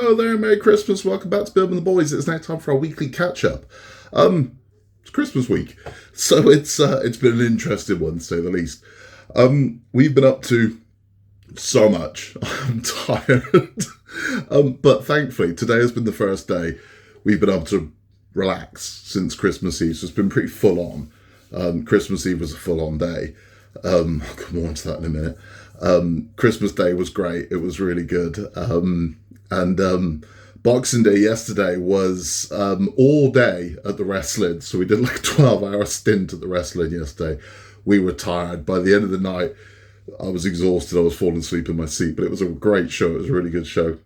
Hello there, Merry Christmas, welcome back to Building the Boys. It's now time for our weekly catch-up. It's Christmas week, so it's been an interesting one, to say the least. We've been up to so much. I'm tired. But thankfully, today has been the first day we've been able to relax since Christmas Eve, so it's been pretty full on. Christmas Eve was a full-on day. I'll come more into that in a minute. Christmas Day was great. It was really good. And Boxing Day yesterday was all day at the wrestling. So we did like a 12-hour stint at the wrestling yesterday. We were tired. By the end of the night, I was exhausted. I was falling asleep in my seat. But it was a great show. It was a really good show.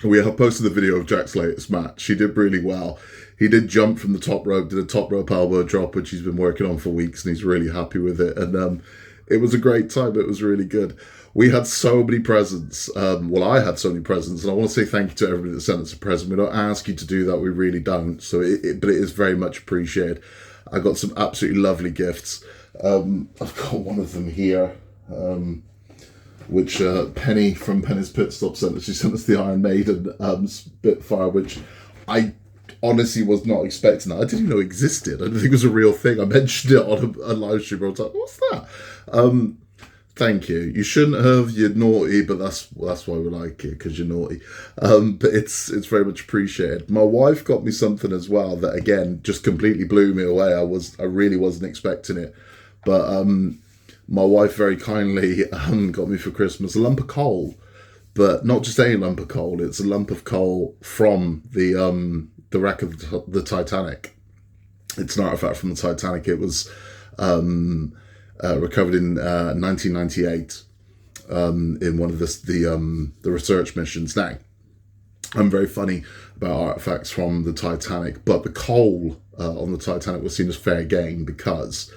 We have posted the video of Jack's latest match. He did really well. He did jump from the top rope, did a top rope elbow drop, which he's been working on for weeks, and he's really happy with it. And it was a great time. It was really good. We had so many presents. Well, I had so many presents, and I want to say thank you to everybody that sent us a present. We don't ask you to do that. We really don't. So, but it is very much appreciated. I got some absolutely lovely gifts. I've got one of them here, which Penny from Penny's Pit Stop sent us. She sent us the Iron Maiden Spitfire, which I honestly was not expecting that. I didn't even know it existed. I didn't think it was a real thing. I mentioned it on a live stream. I was like, what's that? Thank you. You shouldn't have. You're naughty, but that's why we like it, because you're naughty. But it's very much appreciated. My wife got me something as well that, again, just completely blew me away. I really wasn't expecting it. But my wife very kindly got me for Christmas a lump of coal. But not just any lump of coal. It's a lump of coal from the wreck of the Titanic. It's an artifact from the Titanic. It was recovered in 1998 in one of the research missions. Now, I'm very funny about artifacts from the Titanic, but the coal on the Titanic was seen as fair game because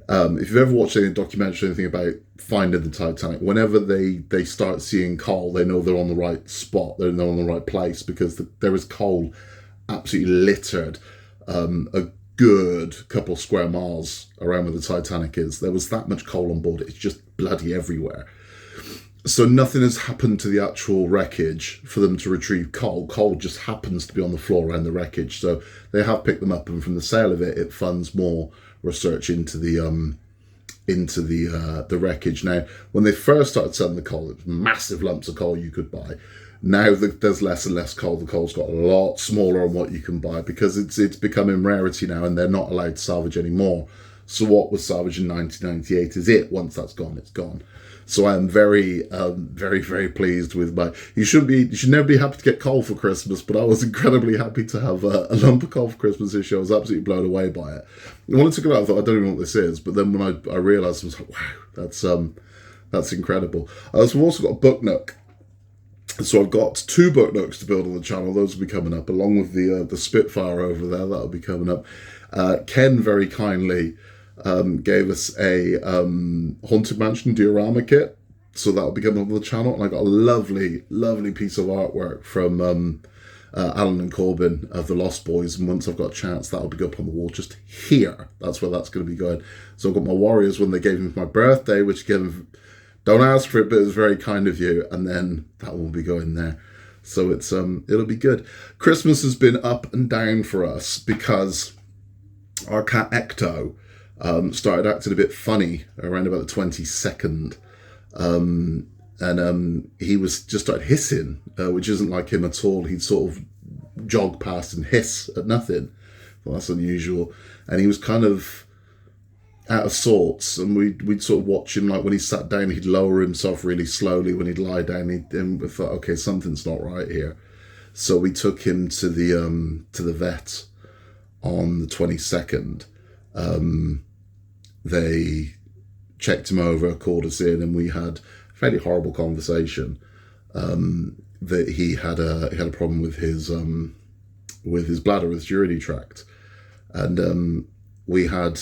if you've ever watched any documentary or anything about finding the Titanic, whenever they start seeing coal, they know they're on the right spot, they're on the right place, because there is coal absolutely littered a good couple square miles around where the Titanic is. There was that much coal on board. It's just bloody everywhere. So nothing has happened to the actual wreckage for them to retrieve coal. Coal just happens to be on the floor around the wreckage. So they have picked them up, and from the sale of it, it funds more research into the wreckage. Now, when they first started selling the coal, it was massive lumps of coal you could buy. Now there's less and less coal. The coal's got a lot smaller on what you can buy because it's becoming rarity now, and they're not allowed to salvage anymore. So what was salvaged in 1998 is it. Once that's gone, it's gone. So I am very, very pleased with my. You should never be happy to get coal for Christmas, but I was incredibly happy to have a lump of coal for Christmas this year. I was absolutely blown away by it. And when I took it out, I thought, I don't even know what this is. But then when I realised, I was like, wow, that's incredible. I've also got a book nook. So I've got 2 book nooks to build on the channel. Those will be coming up, along with the Spitfire over there. That'll be coming up. Ken very kindly gave us a Haunted Mansion diorama kit. So that'll be coming up on the channel. And I got a lovely, lovely piece of artwork from Alan and Corbin of the Lost Boys. And once I've got a chance, that'll be up on the wall just here. That's where that's going to be going. So I've got my Warriors when they gave me for my birthday, which again, don't ask for it, but it's very kind of you. And then that will be going there. So it's it'll be good. Christmas has been up and down for us because our cat Ecto started acting a bit funny around about the 22nd. And he was just started hissing, which isn't like him at all. He'd sort of jog past and hiss at nothing. Well, that's unusual. And he was kind of out of sorts, and we'd sort of watch him, like when he sat down, he'd lower himself really slowly. When he'd lie down, and we thought, okay, something's not right here. So we took him to the vet on the 22nd. They checked him over, called us in, and we had a fairly horrible conversation. That he had a problem with his bladder, with his urinary tract, and we had,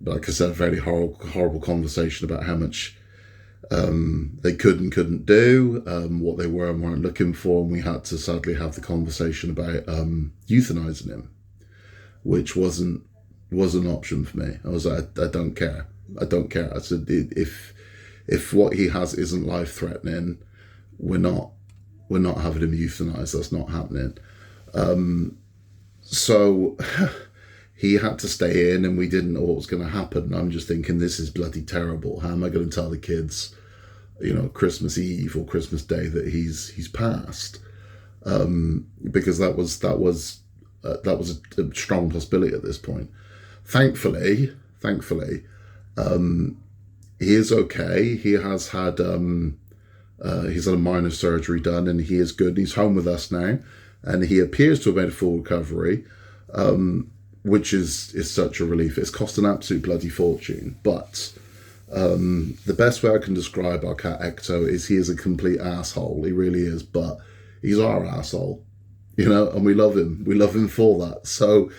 like I said, a very horrible conversation about how much they could and couldn't do, what they were and weren't looking for, and we had to sadly have the conversation about euthanizing him, which wasn't an option for me. I was like, I don't care. I said, if what he has isn't life-threatening, we're not We're not having him euthanized. That's not happening. So he had to stay in, and we didn't know what was going to happen. I'm just thinking, this is bloody terrible. How am I going to tell the kids, you know, Christmas Eve or Christmas Day that he's passed? Because that was a strong possibility at this point. Thankfully, he is okay. He has had he's had a minor surgery done, and he is good. He's home with us now, and he appears to have made a full recovery, which is such a relief. It's cost an absolute bloody fortune, but the best way I can describe our cat Ecto is he is a complete asshole. He really is, but he's our asshole, you know, and we love him. We love him for that. So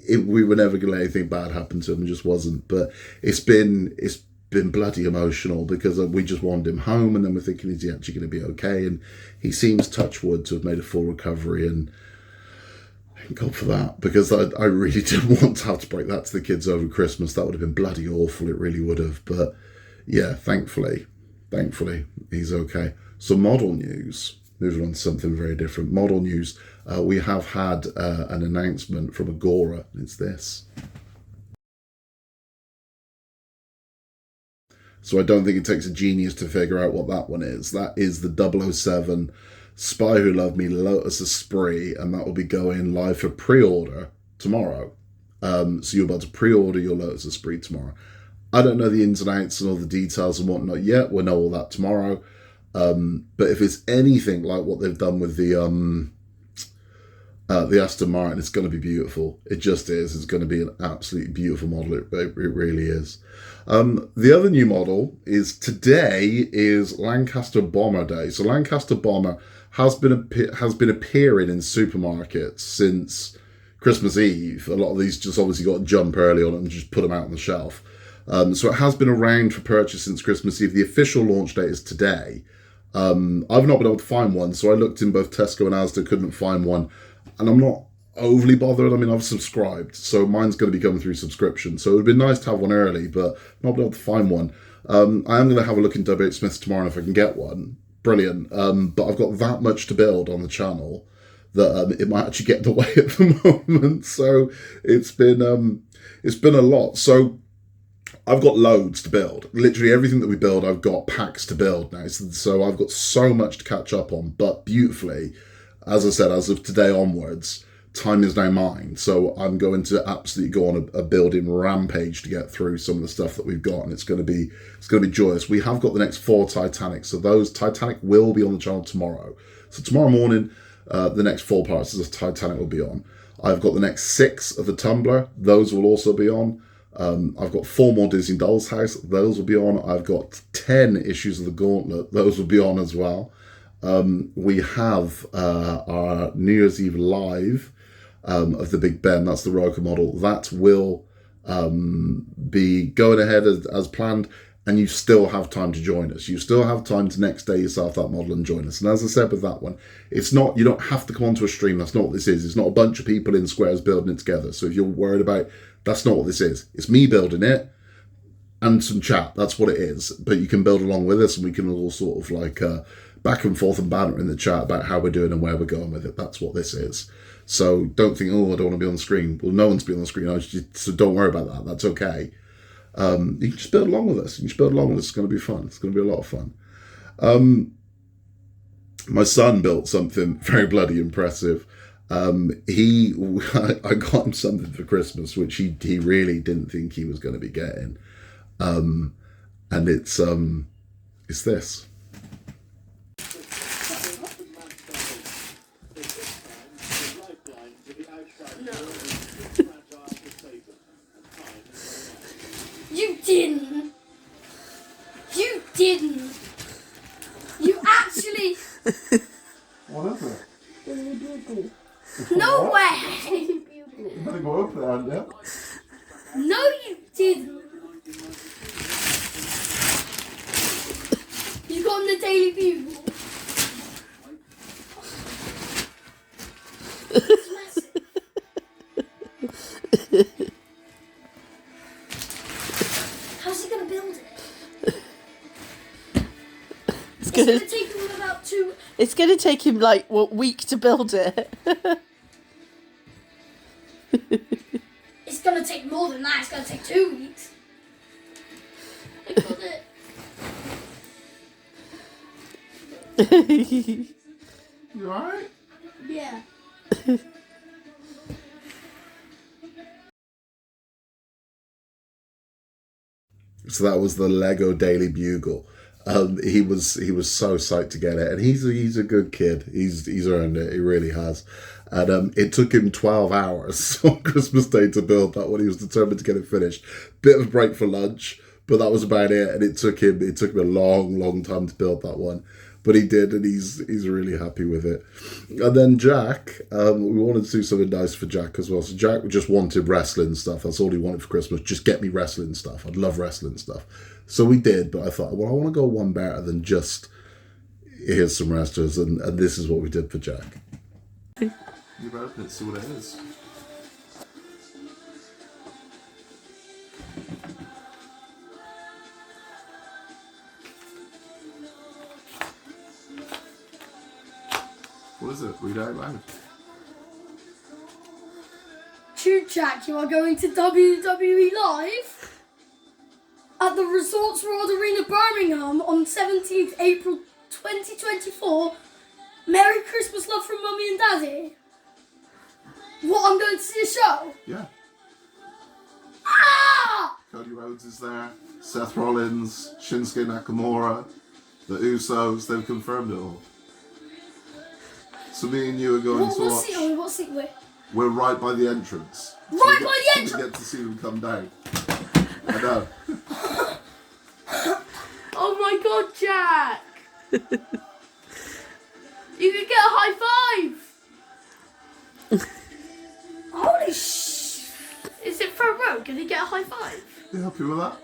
we were never going to let anything bad happen to him. It just wasn't. But it's been bloody emotional because we just wanted him home, and then we're thinking, is he actually going to be okay? And he seems, touch wood, to have made a full recovery, and thank God for that, because I really didn't want to have to break that to the kids over Christmas. That would have been bloody awful. It really would have. But yeah, thankfully, he's okay. So model news. Moving on to something very different. Model news. We have had an announcement from Agora. It's this. So I don't think it takes a genius to figure out what that one is. That is the 007 Spy Who Loved Me Lotus Esprit, and that will be going live for pre-order tomorrow. So you're about to pre-order your Lotus Esprit tomorrow. I don't know the ins and outs and all the details and whatnot yet. We'll know all that tomorrow. But if it's anything like what they've done with the Aston Martin, it's going to be beautiful. It just is. It's going to be an absolutely beautiful model. It really is. The other new model is today is Lancaster Bomber Day. So Lancaster Bomber has been appearing in supermarkets since Christmas Eve. A lot of these just obviously got a jump early on it and just put them out on the shelf. So it has been around for purchase since Christmas Eve. The official launch date is today. I've not been able to find one, so I looked in both Tesco and Asda, couldn't find one, and I'm not overly bothered. I mean, I've subscribed, so mine's going to be coming through subscription, so it would be nice to have one early, but not been able to find one. I am going to have a look in W.H. Smith's tomorrow, and if I can get one, brilliant. But I've got that much to build on the channel that it might actually get in the way at the moment, so it's been a lot. So I've got loads to build. Literally everything that we build, I've got packs to build now. So I've got so much to catch up on. But beautifully, as I said, as of today onwards, time is now mine. So I'm going to absolutely go on a building rampage to get through some of the stuff that we've got, and it's going to be joyous. We have got the next 4 Titanics. So those Titanic will be on the channel tomorrow. So tomorrow morning, the next 4 parts of the Titanic will be on. I've got the next 6 of the Tumbler. Those will also be on. I've got 4 more Disney Doll's House. Those will be on. I've got 10 issues of the Gauntlet. Those will be on as well. We have our New Year's Eve live of the Big Ben. That's the Roker model. That will be going ahead as planned, and you still have time to join us. You still have time to next day yourself that model and join us. And as I said with that one, it's not, you don't have to come onto a stream. That's not what this is. It's not a bunch of people in squares building it together. So if you're worried about, that's not what this is. It's me building it and some chat. That's what it is. But you can build along with us, and we can all sort of like back and forth and banter in the chat about how we're doing and where we're going with it. That's what this is. So don't think, oh, I don't want to be on the screen. Well, no one's be on the screen. So don't worry about that. That's okay. You can just build along with us. You can just build along with us. It's going to be fun. It's going to be a lot of fun. My son built something very bloody impressive. I got him something for Christmas, which he really didn't think he was going to be getting. And it's this. You didn't. You didn't. You actually. What is it? No way. You better go up there, aren't you? No, you didn't. You got on the Daily Bugle. It's massive. How's he going to build it? It's going to take him about 2. It's going to take him like what week to build it. It's gonna take more than that. It's gonna take 2 weeks. I got it. You alright? Yeah. So that was the Lego Daily Bugle. He was so psyched to get it, and he's a good kid. He's earned it. He really has. And it took him 12 hours on Christmas Day to build that one. He was determined to get it finished. Bit of a break for lunch, but that was about it. And it took him a long time to build that one. But he did, and he's really happy with it. And then Jack, we wanted to do something nice for Jack as well. So Jack just wanted wrestling stuff. That's all he wanted for Christmas. Just get me wrestling stuff. I'd love wrestling stuff. So we did, but I thought, well, I want to go one better than just here's some wrestlers, and this is what we did for Jack. You open it, see what it is. What is it? Read out loud. True, Jack, you are going to WWE Live at the Resorts World Arena, Birmingham on 17th April 2024. Merry Christmas, love from Mummy and Daddy. What, I'm going to see a show? Yeah. Ah! Cody Rhodes is there. Seth Rollins, Shinsuke Nakamura, the Usos. They've confirmed it all. So me and you are going to watch. What seat are we? We're right by the entrance. Right by the entrance? We get to see them come down. I know. Oh my God, Jack! You could get a high five! Holy sh! Is it front row? Can he get a high five? You happy with that?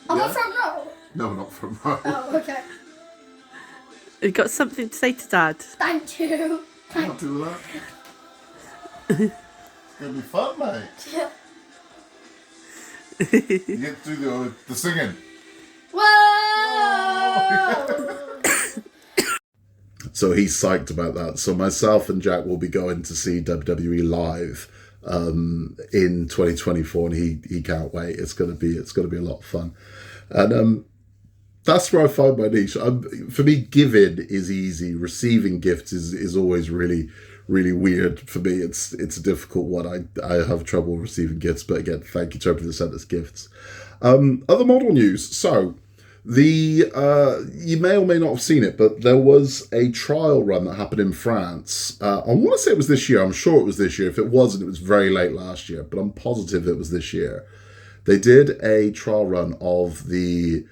Am I Yeah? front row? No, not from row. Oh, okay. You've got something to say to Dad? Thank you. You Thank happy with that? It's gonna be fun, mate. you. You get to do the singing. Whoa! So he's psyched about that. So myself and Jack will be going to see WWE live in 2024, and he can't wait. It's gonna be a lot of fun, and that's where I find my niche. For me, giving is easy. Receiving gifts is always really weird for me. It's a difficult one. I have trouble receiving gifts, but again, thank you to everybody that sent us gifts. Other model news. So you may or may not have seen it, but there was a trial run that happened in France. I want to say it was this year. I'm sure it was this year. If it wasn't, it was very late last year, but I'm positive it was this year. They did a trial run of the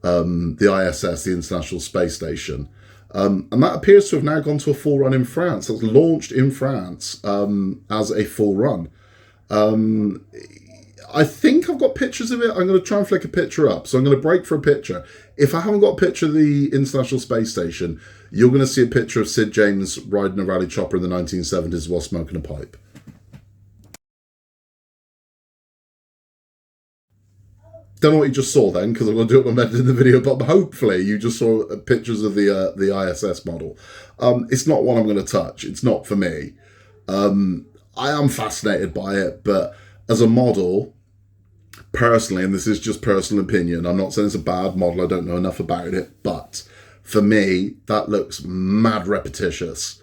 ISS, the International Space Station. And that appears to have now gone to a full run in France. It was launched in France as a full run. I think I've got pictures of it. I'm going to try and flick a picture up. So I'm going to break for a picture. If I haven't got a picture of the International Space Station, you're going to see a picture of Sid James riding a rally chopper in the 1970s while smoking a pipe. Don't know what you just saw then, because I'm going to do it when I'm editing the video, but hopefully you just saw pictures of the ISS model. It's not one I'm going to touch. It's not for me. I am fascinated by it, but as a model, personally, and this is just personal opinion, I'm not saying it's a bad model, I don't know enough about it, but for me, that looks mad repetitious.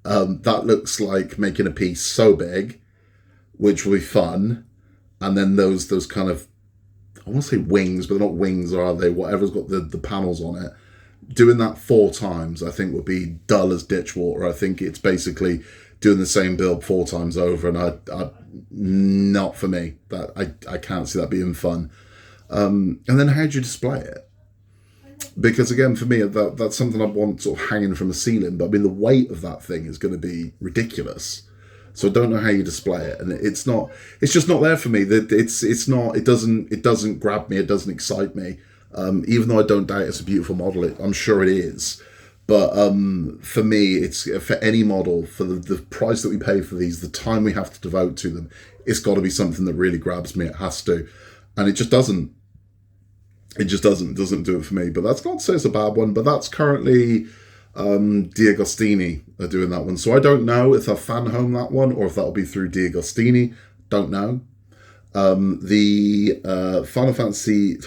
That looks like making a piece so big, which will be fun, and then those kind of, I want to say wings, but they're not wings, are they? Whatever's got the panels on it. Doing that 4 times, I think, would be dull as ditch water. I think it's basically doing the same build 4 times over, and I not for me. That I can't see that being fun. And then how do you display it? Because again, for me, that's something I want sort of hanging from a ceiling. But I mean, the weight of that thing is going to be ridiculous. So I don't know how you display it, and it's just not there for me. That it doesn't grab me, it doesn't excite me. Even though I don't doubt it's a beautiful model, I'm sure it is. But for me, it's for any model, for the price that we pay for these, the time we have to devote to them, it's got to be something that really grabs me. It has to, and it just doesn't. It just doesn't do it for me. But that's not to say it's a bad one. But that's currently Diagostini are doing that one. So I don't know if they'll fan home that one or if that'll be through Diagostini. Don't know. The Final Fantasy,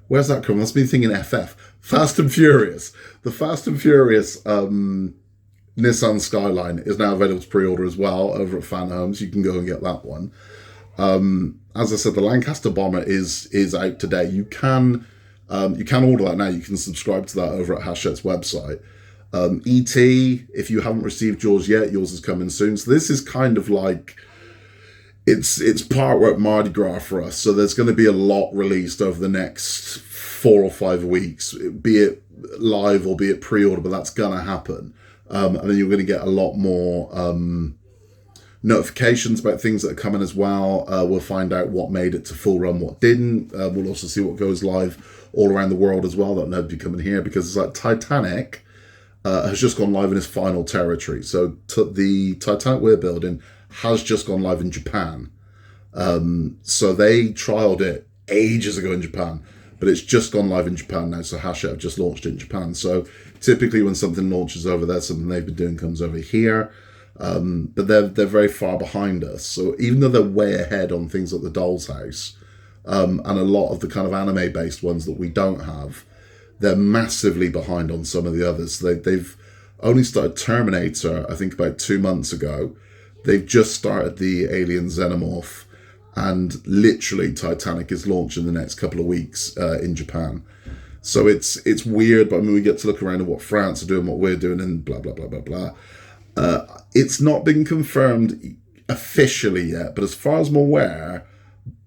where's that come? That's been thinking FF. Fast and Furious. The Fast and Furious Nissan Skyline is now available to pre-order as well over at Fan Homes. You can go and get that one. As I said, the Lancaster Bomber is out today. You can order that now. You can subscribe to that over at Hachette's website. ET, if you haven't received yours yet, yours is coming soon. So this is kind of like it's Partwork Mardi Gras for us. So there's going to be a lot released over the next 4 or 5 weeks, be it live or be it pre-order, but that's going to happen. And then you're going to get a lot more notifications about things that are coming as well. We'll find out what made it to full run, what didn't. We'll also see what goes live all around the world as well. That'll never be coming here because it's like Titanic has just gone live in its final territory. So the Titanic we're building has just gone live in Japan. So they trialed it ages ago in Japan, but it's just gone live in Japan now. So Hachette have just launched it in Japan. So typically when something launches over there, something they've been doing comes over here. But they're very far behind us. So even though they're way ahead on things like the Doll's House, and a lot of the kind of anime-based ones that we don't have, they're massively behind on some of the others. They've only started Terminator, I think, about 2 months ago. They've just started the Alien Xenomorph, and literally Titanic is launching the next couple of weeks in Japan. So it's weird, but I mean, we get to look around at what France are doing, what we're doing, and blah, blah, blah, blah, blah. It's not been confirmed officially yet, but as far as I'm aware,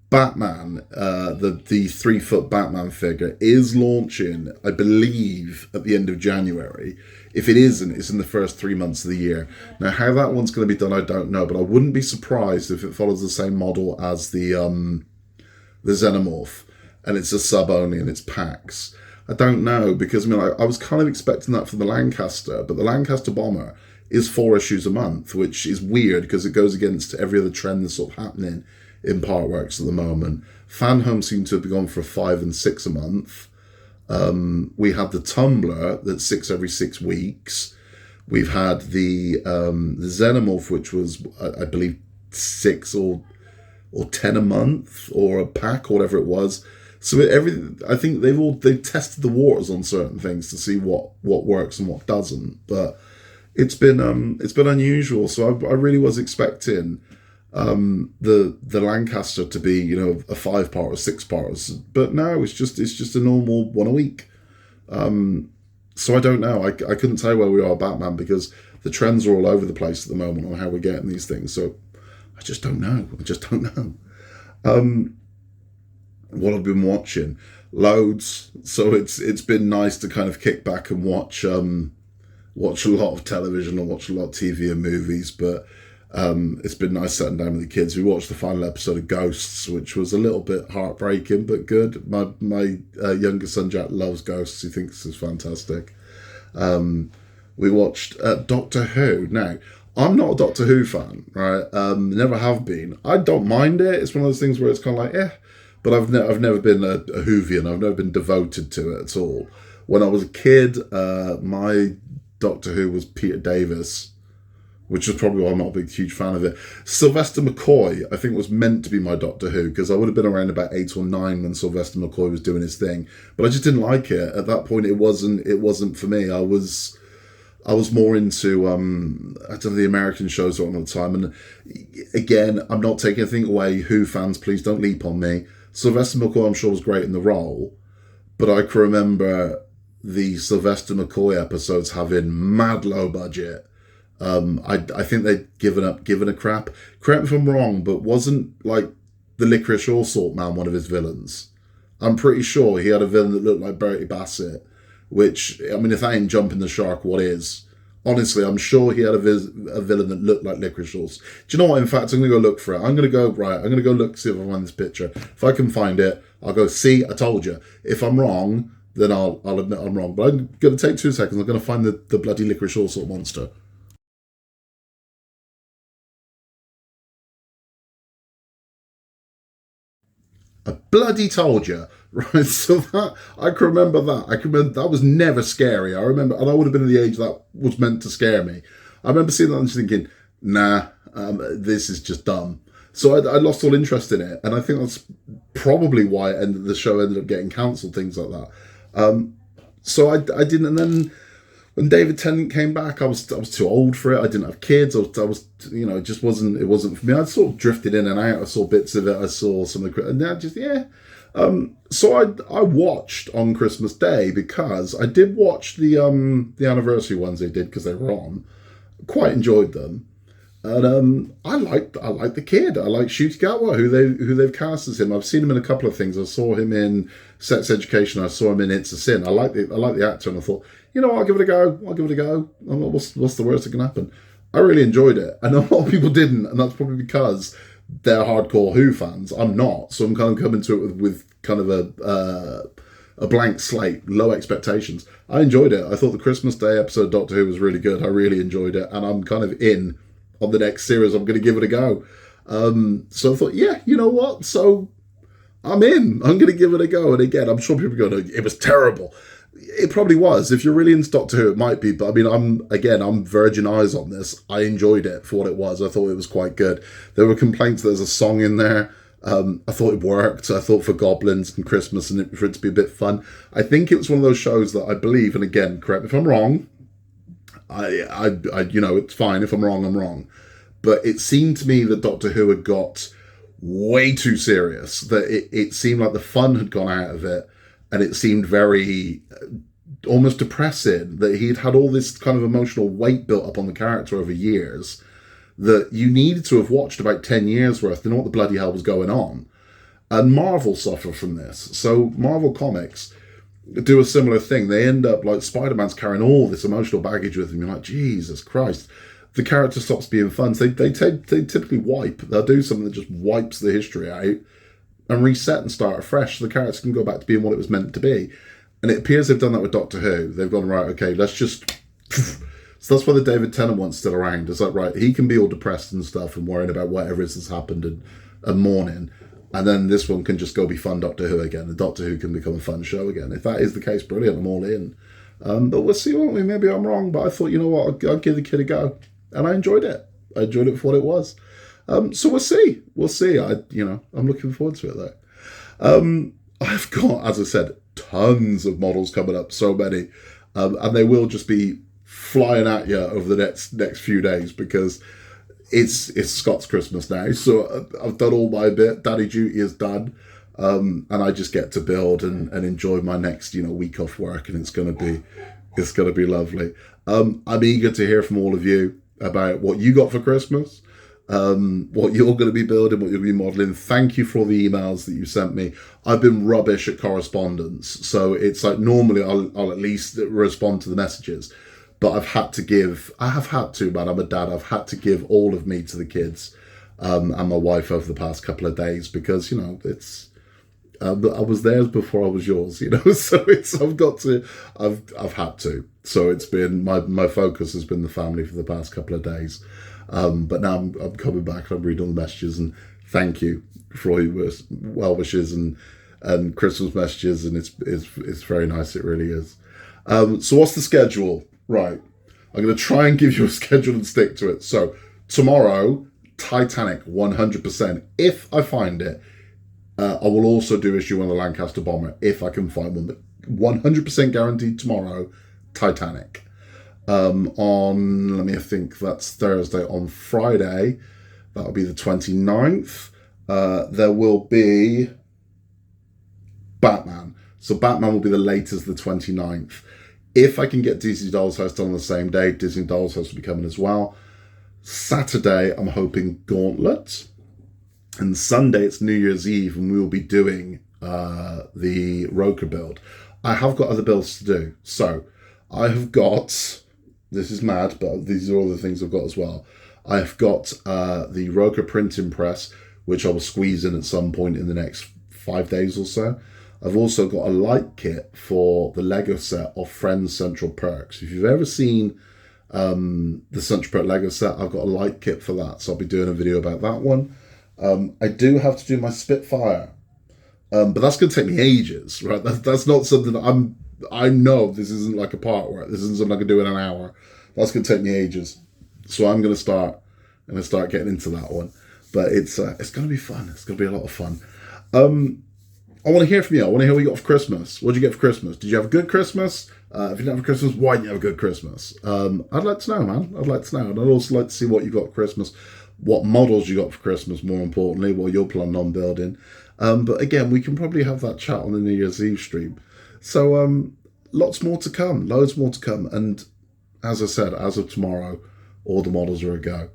Batman, the 3-foot Batman figure, is launching, I believe, at the end of January. If it isn't, it's in the first 3 months of the year. Now, how that one's going to be done, I don't know, but I wouldn't be surprised if it follows the same model as the Xenomorph, and it's a sub only and it's packs. I don't know, because I mean, I was kind of expecting that for the Lancaster, but the Lancaster Bomber is 4 issues a month, which is weird because it goes against every other trend that's sort of happening in Partworks at the moment. Fan Home seem to have gone for 5 and 6 a month. We had the Tumblr that's 6 every 6 weeks. We've had the Xenomorph, which was I believe 6 or 10 a month or a pack or whatever it was. So I think they've tested the waters on certain things to see what works and what doesn't. But it's been unusual. So I really was expecting the Lancaster to be, you know, a 5-part or 6-part, but no, it's just a normal one a week. So I don't know. I couldn't tell you where we are, Batman, because the trends are all over the place at the moment on how we're getting these things. So I just don't know. What I've been watching, loads. So it's been nice to kind of kick back and watch a lot of television and watch a lot of TV and movies, but it's been nice sitting down with the kids. We watched the final episode of Ghosts, which was a little bit heartbreaking, but good. My younger son Jack loves Ghosts. He thinks it's fantastic. We watched Doctor Who. Now, I'm not a Doctor Who fan, right? Never have been. I don't mind it. It's one of those things where it's kind of like, but I've never been a Whovian. I've never been devoted to it at all. When I was a kid, my Doctor Who was Peter Davis, which is probably why I'm not a huge fan of it. Sylvester McCoy, I think, was meant to be my Doctor Who, because I would have been around about 8 or 9 when Sylvester McCoy was doing his thing. But I just didn't like it. At that point, it wasn't for me. I was more into, I don't know, the American shows all the time. And again, I'm not taking anything away. Who fans, please don't leap on me. Sylvester McCoy, I'm sure, was great in the role. But I can remember the Sylvester McCoy episodes having mad low budget. I think they'd given a crap. Correct me if I'm wrong, but wasn't like the Licorice Allsort Man one of his villains? I'm pretty sure he had a villain that looked like Bertie Bassett, which, I mean, if that ain't jumping the shark, what is? Honestly, I'm sure he had a villain that looked like Licorice Allsort. Do you know what? In fact, I'm going to go look for it. I'm going to go look, see if I find this picture. If I can find it, I'll go, see, I told you. If I'm wrong, then I'll admit I'm wrong. But I'm going to take 2 seconds. I'm going to find the bloody Licorice Allsort monster. I bloody told you. right? So that I can remember that. I can remember that was never scary. I remember, and I would have been at the age that was meant to scare me. I remember seeing that and just thinking, nah, this is just dumb. So I lost all interest in it, and I think that's probably why the show ended up getting cancelled, things like that. So I didn't, and then when David Tennant came back, I was too old for it. I didn't have kids. I was it just wasn't for me. I sort of drifted in and out. I saw bits of it. I saw some of the, and I just So I watched on Christmas Day, because I did watch the anniversary ones they did because they were on. Quite enjoyed them. And I like the kid. I like Ncuti Gatwa, who they've cast as him. I've seen him in a couple of things. I saw him in Sex Education. I saw him in It's a Sin. I like the actor, and I thought, I'll give it a go. What's the worst that can happen? I really enjoyed it, and a lot of people didn't, and that's probably because they're hardcore Who fans. I'm not, so I'm kind of coming to it with kind of a blank slate, low expectations. I enjoyed it. I thought the Christmas Day episode of Doctor Who was really good. I really enjoyed it, and I'm kind of in on the next series. I'm going to give it a go. So I thought, yeah, you know what? So I'm in. I'm going to give it a go. And again, I'm sure people are going, it was terrible. It probably was. If you're really into Doctor Who, it might be. But I mean, I'm virgin eyes on this. I enjoyed it for what it was. I thought it was quite good. There were complaints there's a song in there. I thought it worked. I thought for goblins and Christmas and for it to be a bit fun. I think it was one of those shows that I believe, and again, correct me if I'm wrong, I it's fine. If I'm wrong, I'm wrong. But it seemed to me that Doctor Who had got way too serious, that it seemed like the fun had gone out of it, and it seemed very almost depressing, that he'd had all this kind of emotional weight built up on the character over years that you needed to have watched about 10 years worth to know what the bloody hell was going on. And Marvel suffer from this. So Marvel Comics do a similar thing. They end up like Spider-Man's carrying all this emotional baggage with him. You're like, Jesus Christ. The character stops being fun. So they typically wipe. They'll do something that just wipes the history out and reset and start afresh, so the character can go back to being what it was meant to be. And it appears they've done that with Doctor Who. They've gone, right, okay, let's just... So that's why the David Tennant one's still around. It's like, right, he can be all depressed and stuff and worrying about whatever it is that's happened and mourning. And then this one can just go be fun Doctor Who again. And Doctor Who can become a fun show again. If that is the case, brilliant, I'm all in. But we'll see, won't we? Maybe I'm wrong, but I thought, you know what, I'll give the kid a go. And I enjoyed it. I enjoyed it for what it was. So we'll see. We'll see. I'm looking forward to it, though. I've got, as I said, tons of models coming up, so many. And they will just be flying at you over the next few days, because it's Scott's Christmas now. So I've done all my bit. Daddy duty is done. And I just get to build and enjoy my next, week off work, and it's gonna be lovely. I'm eager to hear from all of you about what you got for Christmas, what you're going to be building, what you'll be modelling. Thank you for all the emails that you sent me. I've been rubbish at correspondence, so it's like normally I'll at least respond to the messages, but I have had to, man, I'm a dad, I've had to give all of me to the kids and my wife over the past couple of days, because, it's I was theirs before I was yours, so I've had to. So it's been, my focus has been the family for the past couple of days. But now I'm coming back and I'm reading all the messages, and thank you for all your well wishes and Christmas messages, and it's very nice, it really is. So what's the schedule? Right. I'm going to try and give you a schedule and stick to it. So tomorrow, Titanic 100%. If I find it, I will also do issue on the Lancaster bomber if I can find one. But 100% guaranteed tomorrow, Titanic. On, let me think, that's Thursday. On Friday, that'll be the 29th. There will be Batman. So Batman will be the latest, the 29th. If I can get Disney Doll's House done on the same day, Disney Doll's House will be coming as well. Saturday, I'm hoping Gauntlet. And Sunday, it's New Year's Eve, and we will be doing the Roker build. I have got other builds to do. So I have got, this is mad, but these are all the things I've got as well. I've got the Roker printing press, which I will squeeze in at some point in the next 5 days or so. I've also got a light kit for the Lego set of Friends Central Perks. If you've ever seen the Central Perk Lego set, I've got a light kit for that. So I'll be doing a video about that one. I do have to do my Spitfire But that's going to take me ages, right? That's not something that I know this isn't like a Partwork. This isn't something I can do in an hour. That's going to take me ages. So I'm going to start getting into that one. But it's going to be fun. It's going to be a lot of fun. I want to hear from you. I want to hear what you got for Christmas. What did you get for Christmas? Did you have a good Christmas? If you didn't have a Christmas, why didn't you have a good Christmas? I'd like to know, man. I'd like to know. And I'd also like to see what you got for Christmas, what models you got for Christmas, more importantly, what you're planning on building. But again, we can probably have that chat on the New Year's Eve stream. So lots more to come, loads more to come. And as I said, as of tomorrow, all the models are a go.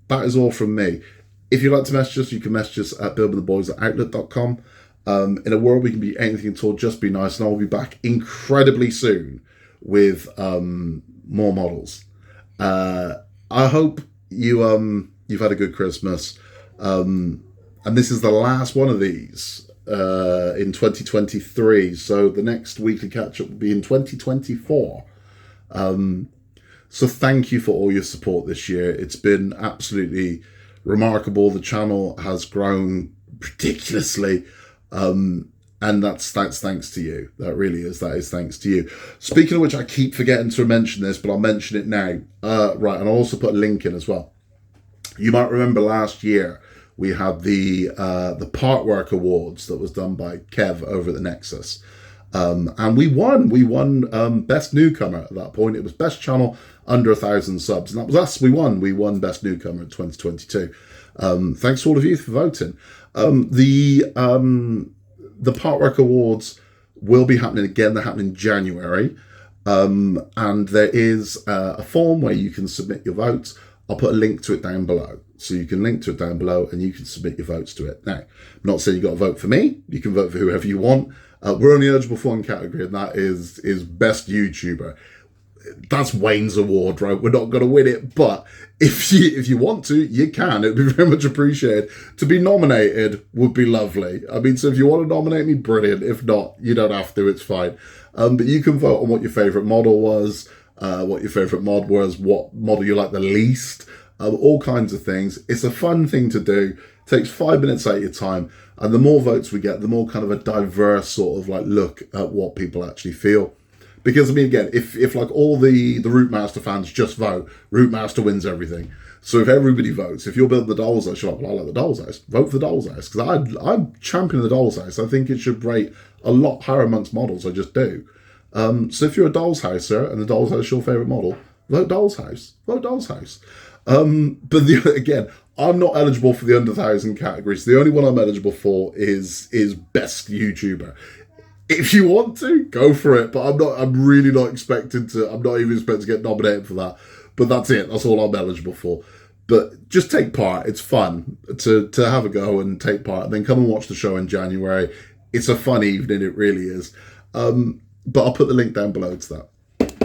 That is all from me. If you'd like to message us, you can message us at buildwiththeboys@outlook.com. In a world we can be anything at all, just be nice. And I'll be back incredibly soon with more models. I hope you've had a good Christmas. And this is the last one of these in 2023. So the next weekly catch-up will be in 2024. So thank you for all your support this year. It's been absolutely remarkable. The channel has grown ridiculously. And that's thanks to you. That really is. That is thanks to you. Speaking of which, I keep forgetting to mention this, but I'll mention it now. Right, and I'll also put a link in as well. You might remember last year we had the Partwork Awards that was done by Kev over at the Nexus. And we won. We won Best Newcomer at that point. It was Best Channel under 1,000 subs. And that was us. We won. We won Best Newcomer in 2022. Thanks to all of you for voting. The Partwork Awards will be happening again. They're happening in January. And there is a form where you can submit your votes. I'll put a link to it down below. So you can link to it down below and you can submit your votes to it. Now, I'm not saying you've got to vote for me. You can vote for whoever you want. We're only eligible for one category, and that is Best YouTuber. That's Wayne's award, right? We're not going to win it, but if you want to, you can. It would be very much appreciated. To be nominated would be lovely. I mean, so if you want to nominate me, brilliant. If not, you don't have to. It's fine. But you can vote on what your favourite model was, what your favourite mod was, what model you like the least, all kinds of things. It's a fun thing to do. It takes 5 minutes out of your time. And the more votes we get, the more kind of a diverse sort of like look at what people actually feel. Because, I mean, again, if like all the Rootmaster fans just vote, Rootmaster wins everything. So if everybody votes, if you're building the Doll's House, you're like, well, I like the Doll's House, vote for the Doll's House. Because I'm championing the Doll's House. I think it should rate a lot higher amongst models. I just do. So if you're a Doll's Houser and the Doll's House is your favourite model, vote Doll's House. Vote Doll's House. But again, I'm not eligible for the under 1,000 categories. The only one I'm eligible for is Best YouTuber. If you want to, go for it. But I'm really not expecting to. I'm not even expecting to get nominated for that. But that's it. That's all I'm eligible for. But just take part. It's fun to have a go and take part. And then come and watch the show in January. It's a fun evening. It really is. But I'll put the link down below to that.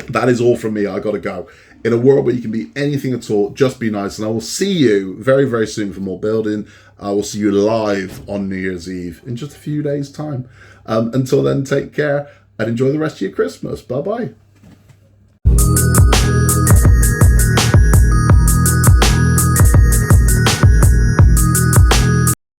That is all from me. I got to go. In a world where you can be anything at all, just be nice. And I will see you very, very soon for more building. I will see you live on New Year's Eve in just a few days' time. Until then, take care and enjoy the rest of your Christmas. Bye-bye.